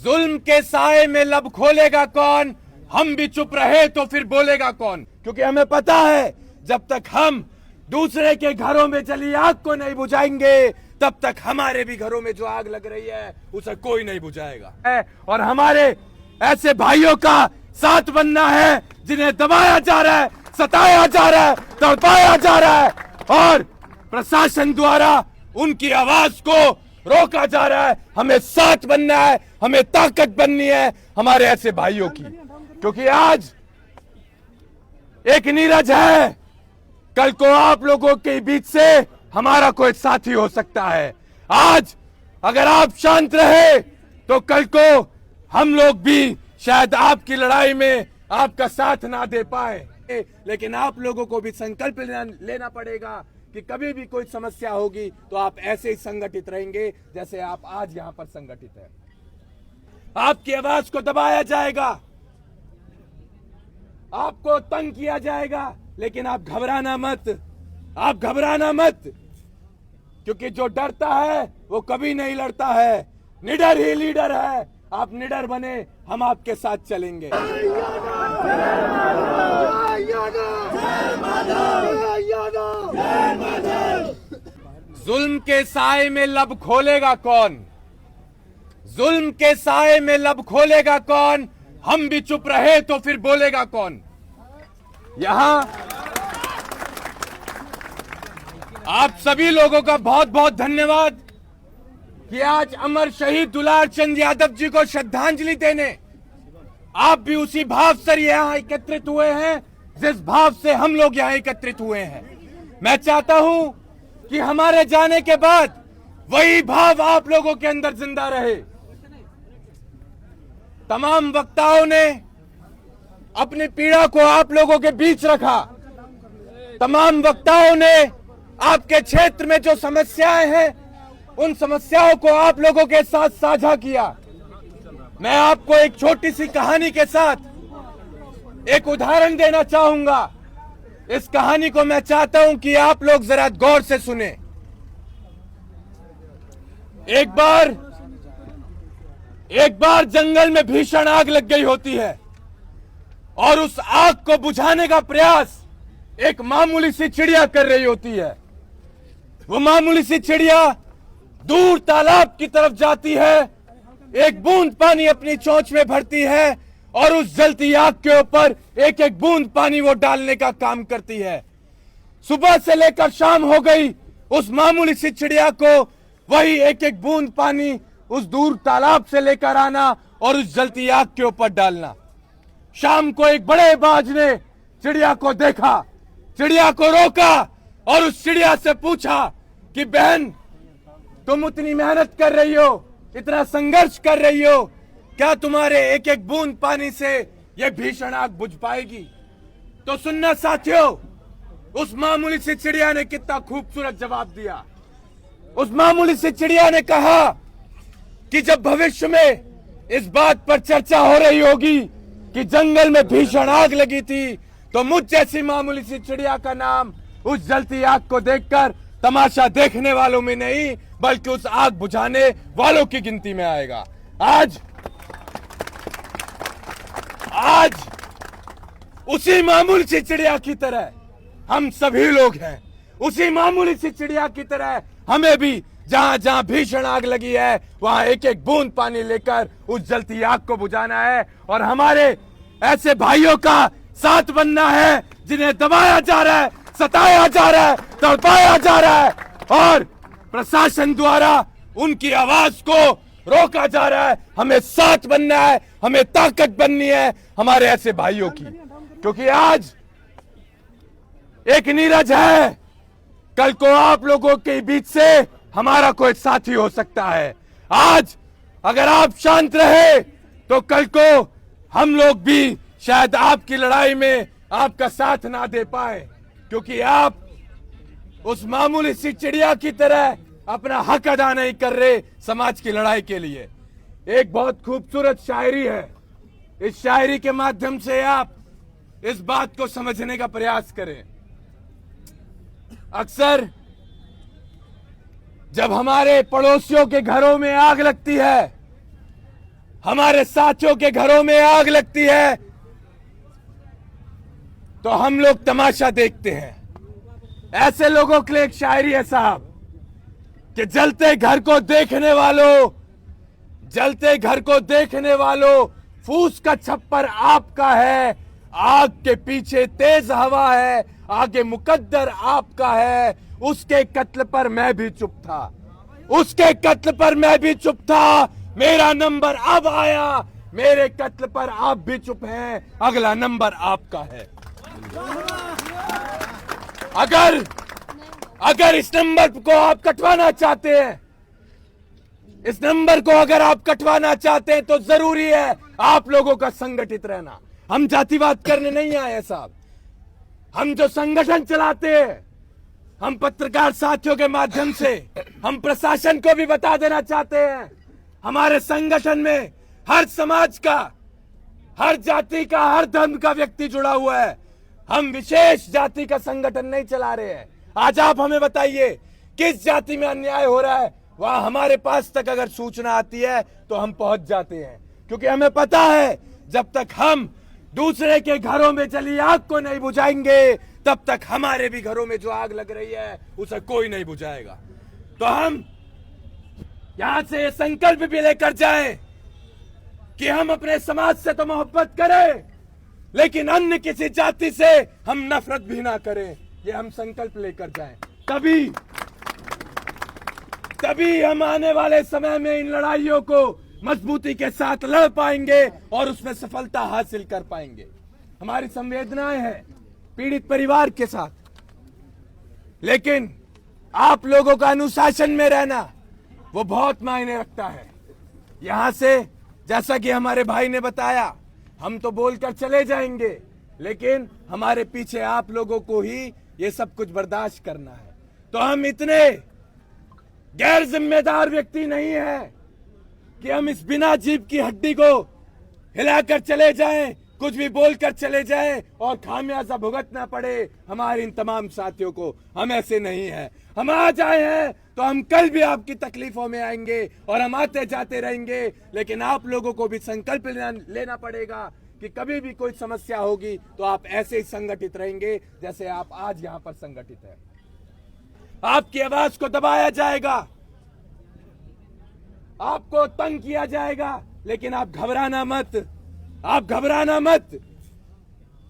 जुल्म के साए में लब खोलेगा कौन, हम भी चुप रहे तो फिर बोलेगा कौन। क्योंकि हमें पता है जब तक हम दूसरे के घरों में जली आग को नहीं बुझाएंगे तब तक हमारे भी घरों में जो आग लग रही है उसे कोई नहीं बुझाएगा। और हमारे ऐसे भाइयों का साथ बनना है जिन्हें दबाया जा रहा है, सताया जा रहा है, तड़पाया जा रहा है और प्रशासन द्वारा उनकी आवाज को रोका जा रहा है। हमें साथ बनना है, हमें ताकत बननी है हमारे ऐसे भाइयों की। क्योंकि आज एक नीरज है, कल को आप लोगों के बीच से हमारा कोई साथी हो सकता है। आज अगर आप शांत रहे तो कल को हम लोग भी शायद आपकी लड़ाई में आपका साथ ना दे पाए, लेकिन आप लोगों को भी संकल्प लेना पड़ेगा कि कभी भी कोई समस्या होगी तो आप ऐसे ही संगठित रहेंगे जैसे आप आज यहां पर संगठित हैं। आपकी आवाज को दबाया जाएगा, आपको तंग किया जाएगा, लेकिन आप घबराना मत, आप घबराना मत। क्योंकि जो डरता है वो कभी नहीं लड़ता है, निडर ही लीडर है। आप निडर बने, हम आपके साथ चलेंगे। जुल्म के साए में लब खोलेगा कौन, जुल्म के साए में लब खोलेगा कौन, हम भी चुप रहे तो फिर बोलेगा कौन। यहां आप सभी लोगों का बहुत बहुत धन्यवाद कि आज अमर शहीद दुलार चंद यादव जी को श्रद्धांजलि देने आप भी उसी भाव से यहां एकत्रित हुए हैं जिस भाव से हम लोग यहां एकत्रित हुए हैं। मैं चाहता हूं कि हमारे जाने के बाद वही भाव आप लोगों के अंदर जिंदा रहे। तमाम वक्ताओं ने अपनी पीड़ा को आप लोगों के बीच रखा, तमाम वक्ताओं ने आपके क्षेत्र में जो समस्याएं हैं उन समस्याओं को आप लोगों के साथ साझा किया। मैं आपको एक छोटी सी कहानी के साथ एक उदाहरण देना चाहूंगा। इस कहानी को मैं चाहता हूं कि आप लोग जरा गौर से सुने। एक बार जंगल में भीषण आग लग गई होती है और उस आग को बुझाने का प्रयास एक मामूली सी चिड़िया कर रही होती है। वो मामूली सी चिड़िया दूर तालाब की तरफ जाती है, एक बूंद पानी अपनी चोंच में भरती है और उस जलती आग के ऊपर एक एक बूंद पानी वो डालने का काम करती है। सुबह से लेकर शाम हो गई, उस मामूली सी चिड़िया को वही एक एक बूंद पानी उस दूर तालाब से लेकर आना और उस जलती आग के ऊपर डालना। शाम को एक बड़े बाज ने चिड़िया को देखा, चिड़िया को रोका और उस चिड़िया से पूछा कि बहन, तुम इतनी मेहनत कर रही हो, इतना संघर्ष कर रही हो, क्या तुम्हारे एक एक बूंद पानी से यह भीषण आग बुझ पाएगी? तो सुनना साथियों, उस मामूली सी चिड़िया ने कितना खूबसूरत जवाब दिया। उस मामूली सी चिड़िया ने कहा कि जब भविष्य में इस बात पर चर्चा हो रही होगी कि जंगल में भीषण आग लगी थी, तो मुझ जैसी मामूली सी चिड़िया का नाम उस जलती आग को देखकर तमाशा देखने वालों में नहीं बल्कि उस आग बुझाने वालों की गिनती में आएगा। आज उसी मामूली सी चिड़िया की तरह हम सभी लोग हैं, उसी मामूली सी चिड़िया की तरह हमें भी जहां जहां भीषण आग लगी है वहां एक एक बूंद पानी लेकर उस जलती आग को बुझाना है और हमारे ऐसे भाइयों का साथ बनना है जिन्हें दबाया जा रहा है, सताया जा रहा है, तड़पाया जा रहा है और प्रशासन द्वारा उनकी आवाज को रोका जा रहा है। हमें साथ बनना है, हमें ताकत बननी है हमारे ऐसे भाइयों की। क्योंकि आज एक नीरज है, कल को आप लोगों के बीच से हमारा कोई साथी हो सकता है। आज अगर आप शांत रहे तो कल को हम लोग भी शायद आपकी लड़ाई में आपका साथ ना दे पाए, क्योंकि आप उस मामूली सी चिड़िया की तरह अपना हक अदा नहीं कर रहे समाज की लड़ाई के लिए। एक बहुत खूबसूरत शायरी है, इस शायरी के माध्यम से आप इस बात को समझने का प्रयास करें। अक्सर जब हमारे पड़ोसियों के घरों में आग लगती है, हमारे साथियों के घरों में आग लगती है तो हम लोग तमाशा देखते हैं। ऐसे लोगों के लिए एक शायरी है साहब कि जलते घर को देखने वालों फूस का छप्पर आपका है, आग के पीछे तेज हवा है, आगे मुकद्दर आपका है। उसके कत्ल पर मैं भी चुप था, मेरा नंबर अब आया, मेरे कत्ल पर आप भी चुप हैं, अगला नंबर आपका है। अगर इस नंबर को आप कटवाना चाहते हैं तो जरूरी है आप लोगों का संगठित रहना। हम जातिवाद करने नहीं आए साहब। हम जो संगठन चलाते हैं, हम पत्रकार साथियों के माध्यम से हम प्रशासन को भी बता देना चाहते हैं, हमारे संगठन में हर समाज का, हर जाति का, हर धर्म का व्यक्ति जुड़ा हुआ है। हम विशेष जाति का संगठन नहीं चला रहे हैं। आज आप हमें बताइए किस जाति में अन्याय हो रहा है, वहां हमारे पास तक अगर सूचना आती है तो हम पहुंच जाते हैं, क्योंकि हमें पता है जब तक हम दूसरे के घरों में जली आग को नहीं बुझाएंगे तब तक हमारे भी घरों में जो आग लग रही है उसे कोई नहीं बुझाएगा। तो हम यहां से ये संकल्प भी लेकर जाएं कि हम अपने समाज से तो मोहब्बत करें, लेकिन अन्य किसी जाति से हम नफरत भी ना करें। ये हम संकल्प लेकर जाएं, तभी हम आने वाले समय में इन लड़ाइयों को मजबूती के साथ लड़ पाएंगे और उसमें सफलता हासिल कर पाएंगे। हमारी संवेदनाएं हैं पीड़ित परिवार के साथ, लेकिन आप लोगों का अनुशासन में रहना वो बहुत मायने रखता है। यहां से जैसा कि हमारे भाई ने बताया, हम तो बोलकर चले जाएंगे, लेकिन हमारे पीछे आप लोगों को ही ये सब कुछ बर्दाश्त करना है। तो हम इतने गैर जिम्मेदार व्यक्ति नहीं है कि हम इस बिना जीभ की हड्डी को हिलाकर चले जाएं, कुछ भी बोलकर चले जाएं और खामियाजा भुगतना पड़े हमारे इन तमाम साथियों को। हम ऐसे नहीं हैं। हम आज आए हैं तो हम कल भी आपकी तकलीफों में आएंगे और हम आते जाते रहेंगे, लेकिन आप लोगों को भी संकल्प लेना पड़ेगा कि कभी भी कोई समस्या होगी तो आप ऐसे ही संगठित रहेंगे जैसे आप आज यहाँ पर संगठित हैं। आपकी आवाज को दबाया जाएगा, आपको तंग किया जाएगा, लेकिन आप घबराना मत,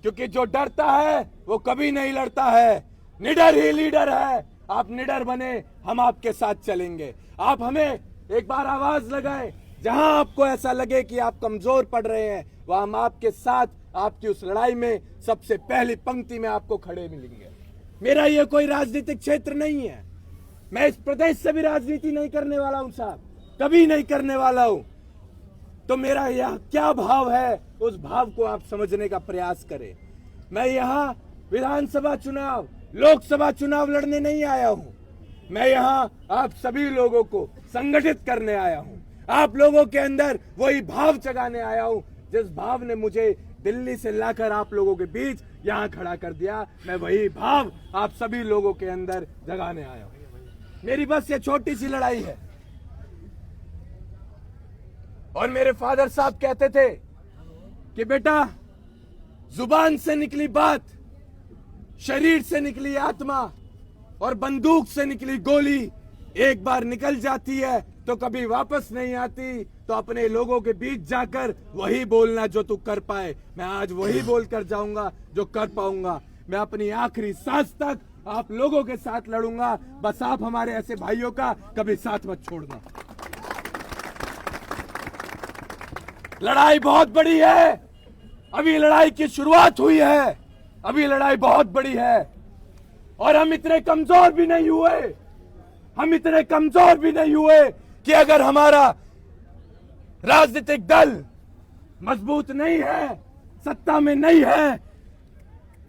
क्योंकि जो डरता है वो कभी नहीं लड़ता है। निडर ही लीडर है। आप निडर बने, हम आपके साथ चलेंगे। आप हमें एक बार आवाज लगाएं, जहां आपको ऐसा लगे कि आप कमजोर पड़ रहे हैं, वहां हम आपके साथ आपकी उस लड़ाई में सबसे पहली पंक्ति में आपको खड़े मिलेंगे। मेरा ये कोई राजनीतिक क्षेत्र नहीं है। मैं इस प्रदेश से भी राजनीति नहीं करने वाला हूं साहब, कभी नहीं करने वाला हूं। तो मेरा यह क्या भाव है, उस भाव को आप समझने का प्रयास करें। मैं यहाँ विधानसभा चुनाव, लोकसभा चुनाव लड़ने नहीं आया हूँ। मैं यहाँ आप सभी लोगों को संगठित करने आया हूँ। आप लोगों के अंदर वही भाव जगाने आया हूँ जिस भाव ने मुझे दिल्ली से लाकर आप लोगों के बीच यहाँ खड़ा कर दिया। मैं वही भाव आप सभी लोगों के अंदर जगाने आया हूँ। मेरी बस ये छोटी सी लड़ाई है। और मेरे फादर साहब कहते थे कि बेटा, जुबान से निकली बात, शरीर से निकली आत्मा और बंदूक से निकली गोली एक बार निकल जाती है तो कभी वापस नहीं आती। तो अपने लोगों के बीच जाकर वही बोलना जो तू कर पाए। मैं आज वही बोलकर जाऊंगा जो कर पाऊंगा। मैं अपनी आखिरी सांस तक आप लोगों के साथ लड़ूंगा। बस आप हमारे ऐसे भाइयों का कभी साथ मत छोड़ना। लड़ाई बहुत बड़ी है, अभी लड़ाई की शुरुआत हुई है, अभी लड़ाई बहुत बड़ी है। और हम इतने कमजोर भी नहीं हुए कि अगर हमारा राजनीतिक दल मजबूत नहीं है, सत्ता में नहीं है,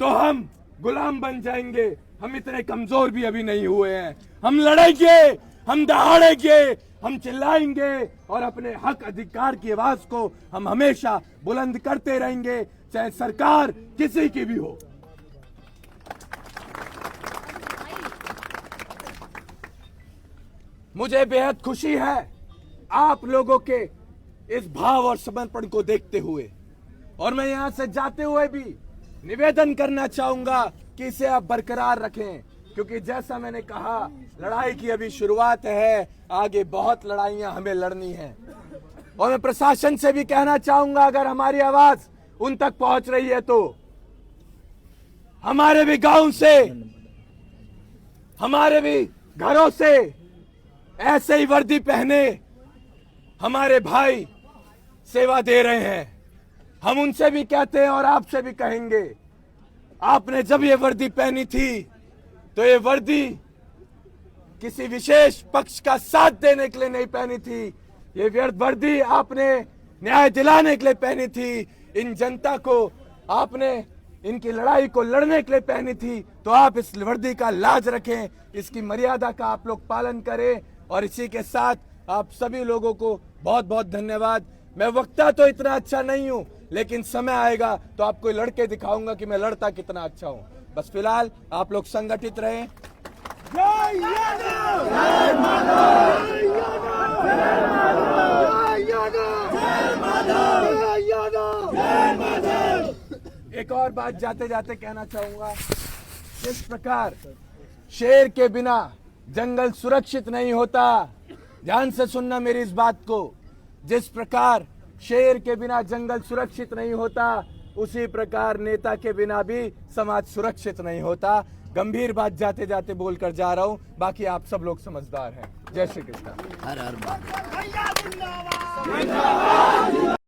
तो हम गुलाम बन जाएंगे। हम इतने कमजोर भी अभी नहीं हुए हैं। हम लड़ेंगे, हम दहाड़ेंगे, हम चिल्लाएंगे और अपने हक अधिकार की आवाज को हम हमेशा बुलंद करते रहेंगे, चाहे सरकार किसी की भी हो। मुझे बेहद खुशी है आप लोगों के इस भाव और समर्पण को देखते हुए, और मैं यहां से जाते हुए भी निवेदन करना चाहूंगा कि इसे आप बरकरार रखें, क्योंकि जैसा मैंने कहा, लड़ाई की अभी शुरुआत है, आगे बहुत लड़ाइयां हमें लड़नी है। और मैं प्रशासन से भी कहना चाहूंगा, अगर हमारी आवाज उन तक पहुंच रही है तो हमारे भी गांव से, हमारे भी घरों से ऐसे ही वर्दी पहने हमारे भाई सेवा दे रहे हैं। हम उनसे भी कहते हैं और आपसे भी कहेंगे, आपने जब ये वर्दी पहनी थी तो ये वर्दी किसी विशेष पक्ष का साथ देने के लिए नहीं पहनी थी, ये वर्दी आपने न्याय दिलाने के लिए पहनी थी। इन जनता को आपने इनकी लड़ाई को लड़ने के लिए पहनी थी, तो आप इस वर्दी का लाज रखें, इसकी मर्यादा का आप लोग पालन करें। और इसी के साथ आप सभी लोगों को बहुत बहुत धन्यवाद। मैं वक्ता तो इतना अच्छा नहीं हूं, लेकिन समय आएगा तो आपको लड़के दिखाऊंगा कि मैं लड़ता कितना अच्छा हूं। बस फिलहाल आप लोग संगठित रहें। जय यादव! जय माधव! जय यादव! जय माधव! जय माधव! जय यादव! जय माधव! एक और बात जाते जाते कहना चाहूंगा, जिस प्रकार शेर के बिना जंगल सुरक्षित नहीं होता, ध्यान से सुनना मेरी इस बात को, जिस प्रकार शेर के बिना जंगल सुरक्षित नहीं होता, उसी प्रकार नेता के बिना भी समाज सुरक्षित नहीं होता। गंभीर बात जाते जाते बोलकर जा रहा हूं, बाकी आप सब लोग समझदार हैं। जय श्री कृष्ण। हर हर महादेव।